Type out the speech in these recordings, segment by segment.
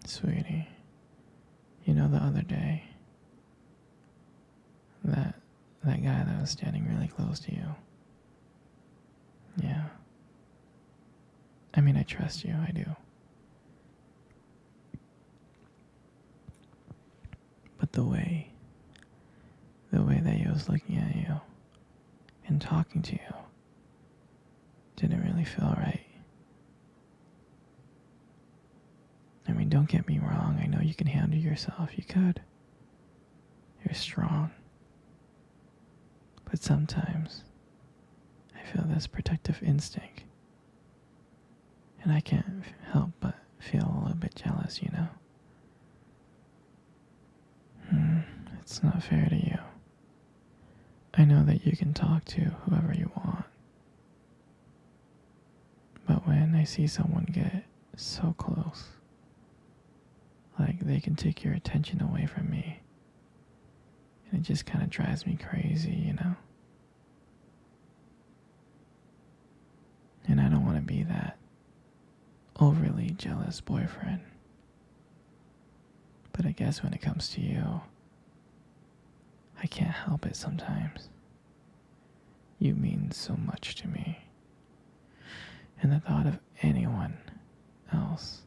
Sweetie, you know the other day, that that guy that was standing really close to you. Yeah. I mean, I trust you, I do. But the way that he was looking at you and talking to you didn't really feel right. I mean, don't get me wrong, I know you can handle yourself, you could. You're strong. But sometimes I feel this protective instinct. And I can't help but feel a little bit jealous, you know? It's not fair to you. I know that you can talk to whoever you want. But when I see someone get so close, like they can take your attention away from me, and it just kind of drives me crazy, you know? And I don't want to be that overly jealous boyfriend. But I guess when it comes to you, I can't help it sometimes. You mean so much to me. And the thought of anyone else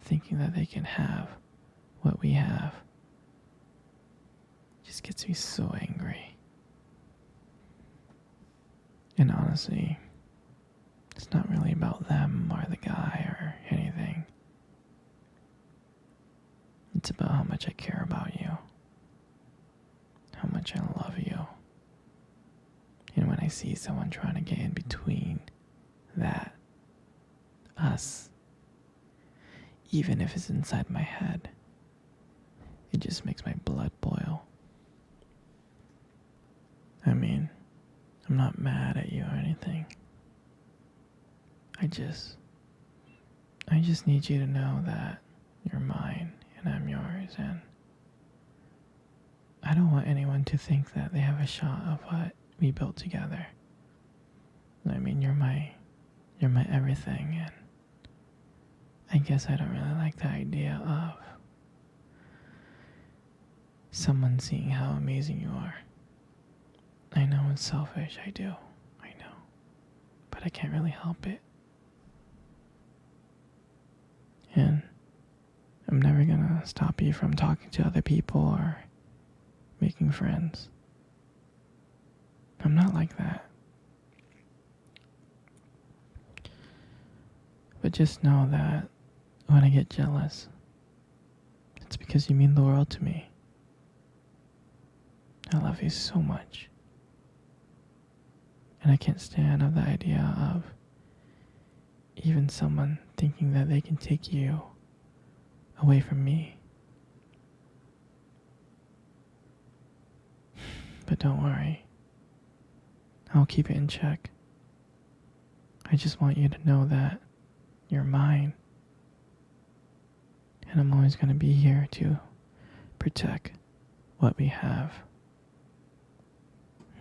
thinking that they can have what we have just gets me so angry. And honestly, it's not really about them or the guy or anything. It's about how much I care about you, how much I love you. And when I see someone trying to get in between that, us, even if it's inside my head, it just makes my blood boil. I mean, I'm not mad at you or anything. I just need you to know that you're mine and I'm yours, and I don't want anyone to think that they have a shot of what we built together. I mean, you're my everything, and I guess I don't really like the idea of someone seeing how amazing you are. I know it's selfish, I do, I know, but I can't really help it. And I'm never gonna stop you from talking to other people or making friends. I'm not like that. But just know that when I get jealous, it's because you mean the world to me. I love you so much. And I can't stand the idea of even someone thinking that they can take you away from me. But don't worry, I'll keep it in check. I just want you to know that you're mine. And I'm always going to be here to protect what we have.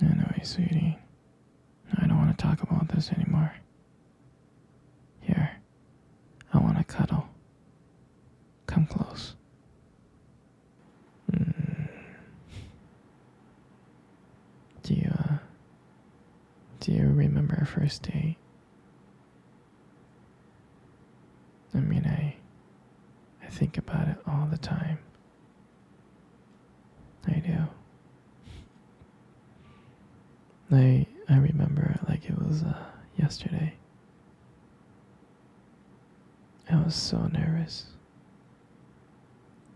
Anyway, sweetie, I don't want to talk about this anymore. Here, I want to cuddle. Come close. Do you remember our first date? I mean, I think about it all the time. I do. I remember it like it was yesterday. I was so nervous.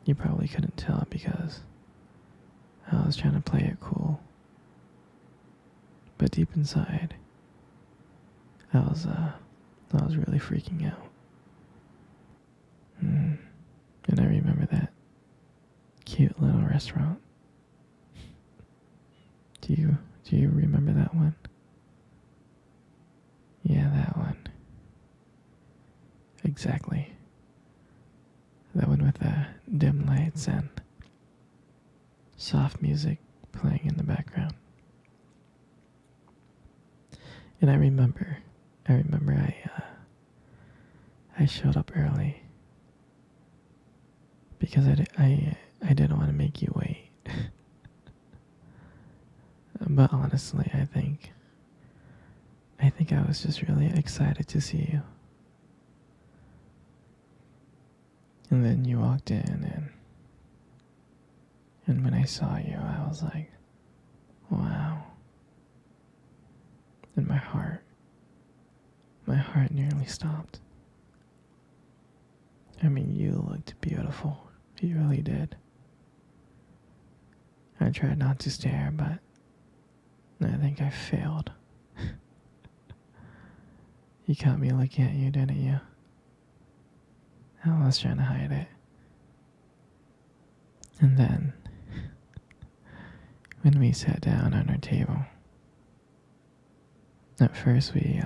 You probably couldn't tell because I was trying to play it cool. But deep inside, I was really freaking out. And I remember that cute little restaurant. Do you remember that one? Yeah, that one. Exactly. That one with the dim lights and soft music playing in the background. And I remember I showed up early. because I didn't want to make you wait. But honestly, I think I was just really excited to see you. And then you walked in, and when I saw you, I was like, wow. And my heart nearly stopped. I mean, you looked beautiful. You really did. I tried not to stare, but I think I failed. You caught me looking at you, didn't you? I was trying to hide it. And then, when we sat down on our table, at first we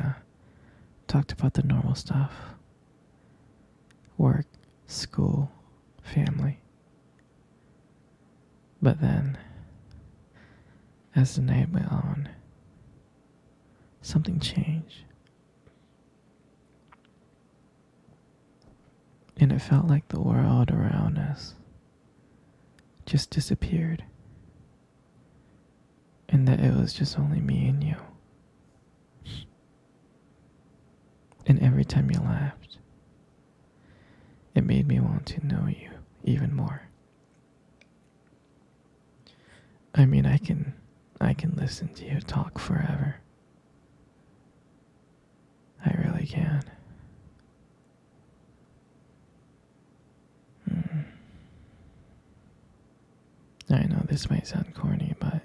talked about the normal stuff. Work, school, family. But then, as the night went on, something changed. And it felt like the world around us just disappeared. And that it was just only me and you. And every time you laughed, it made me want to know you even more. I mean, I can listen to you talk forever. I really can. I know this might sound corny, but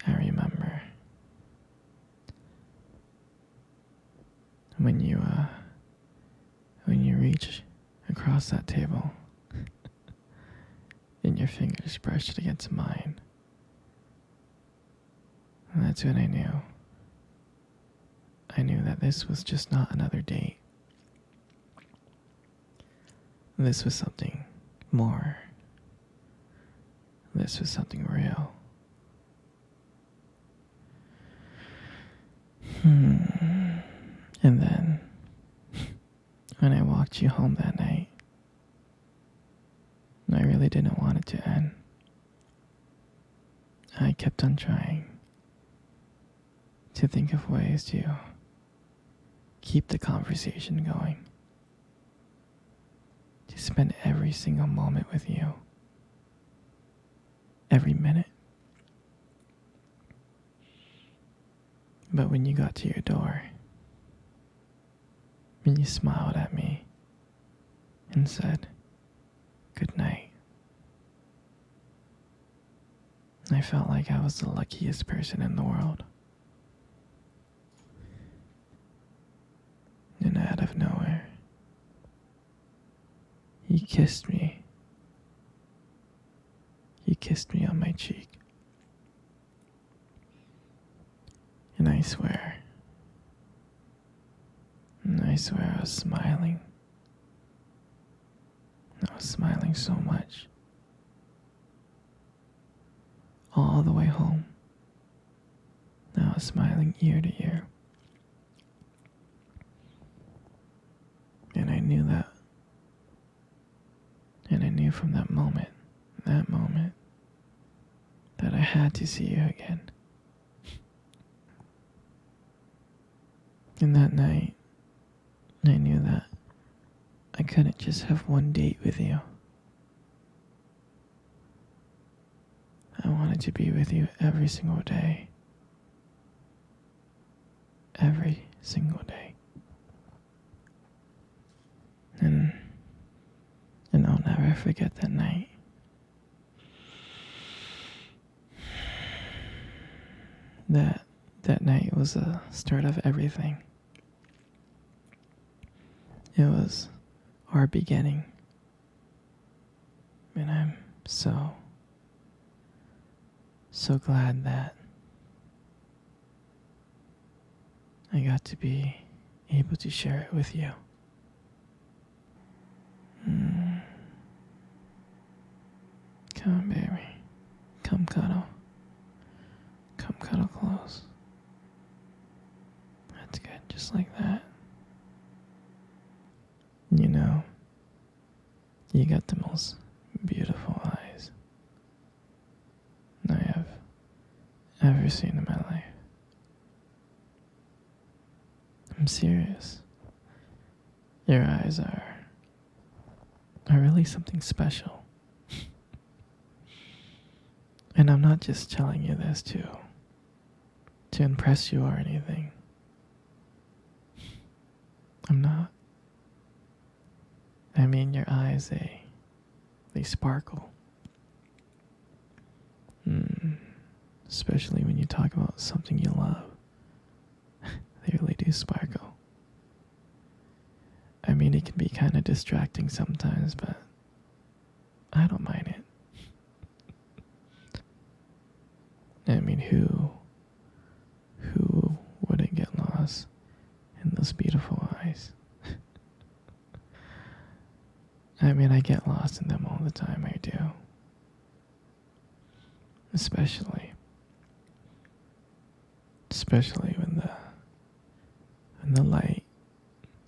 I remember when you reach across that table and your fingers brushed against mine. And that's when I knew. I knew that this was just not another date. This was something more. This was something real. And then, when I walked you home that night, I really didn't want it to end. I kept on trying to think of ways to keep the conversation going, to spend every single moment with you, every minute. But when you got to your door, and you smiled at me and said, "Good night," I felt like I was the luckiest person in the world. And out of nowhere, you kissed me. You kissed me on my cheek. And I swear I was smiling. I was smiling so much. All the way home, I was smiling ear to ear. And I knew that. And I knew from that moment, that I had to see you again. And that night, I knew that I couldn't just have one date with you. I wanted to be with you every single day. Every single day. And I'll never forget that night. That night was the start of everything. It was our beginning. And I'm so glad that I got to be able to share it with you. Come on, baby. Come cuddle. Come cuddle close. That's good, just like that. You know, You got the most beautiful eyes I have ever seen in my life. I'm serious. Your eyes are really something special. And I'm not just telling you this to impress you or anything. I'm not. I mean, your eyes, they sparkle. Especially when you talk about something you love. They really do sparkle. I mean, it can be kind of distracting sometimes, but I don't mind it. I mean, who wouldn't get lost in those beautiful eyes? I mean, I get lost in them all the time, I do. Especially when the light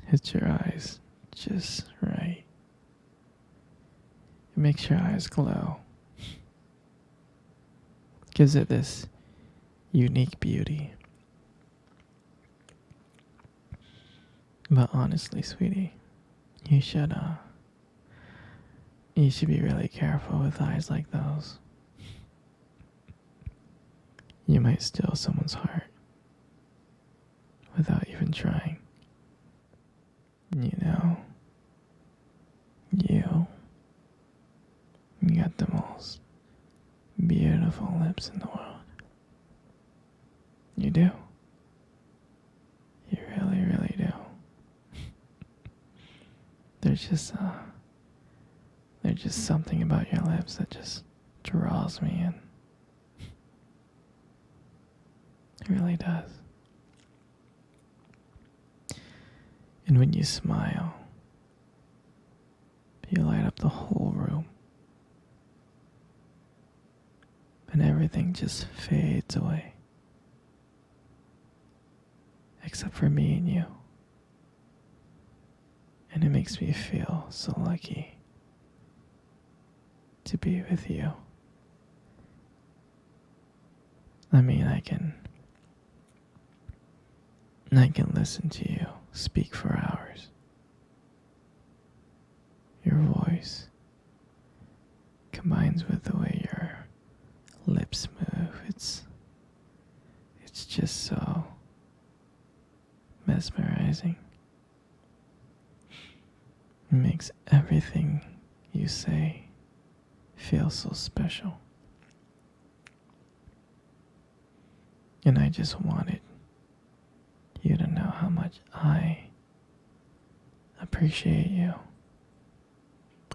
hits your eyes just right. It makes your eyes glow. Gives it this unique beauty. But honestly, sweetie, you should be really careful with eyes like those. You might steal someone's heart without even trying. You know, you got the most beautiful lips in the world. You do. You really, really do. There's just something about your lips that just draws me in. It really does. And when you smile, you light up the whole room. And everything just fades away. Except for me and you. And it makes me feel so lucky to be with you. I mean, I can listen to you speak for hours. Your voice combines with the way your lips move. It's just so mesmerizing. It makes everything you say feel so special. And I just wanted you to know how much I appreciate you.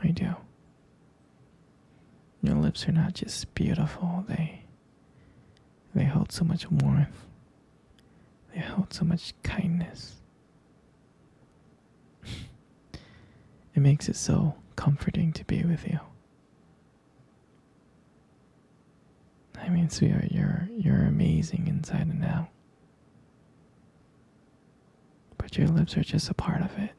I do. Your lips are not just beautiful, they hold so much warmth. They hold so much kindness. It makes it so comforting to be with you. I mean, sweetheart, you're amazing inside and out. But your lips are just a part of it.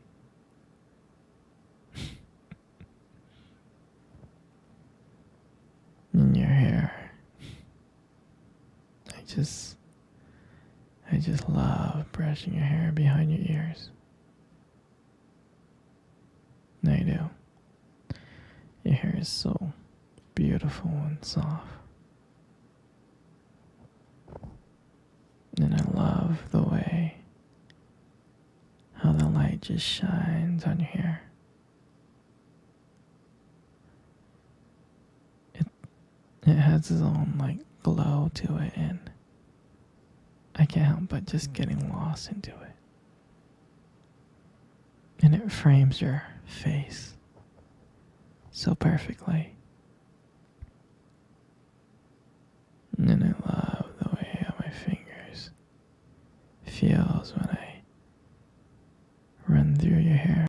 And your hair. I just love brushing your hair behind your ears. I do. Your hair is so beautiful and soft. And I love the way how the light just shines on your hair. It has its own glow to it, and I can't help but just getting lost into it. And it frames your face so perfectly. And I love the way how my fingers feels when I run through your hair.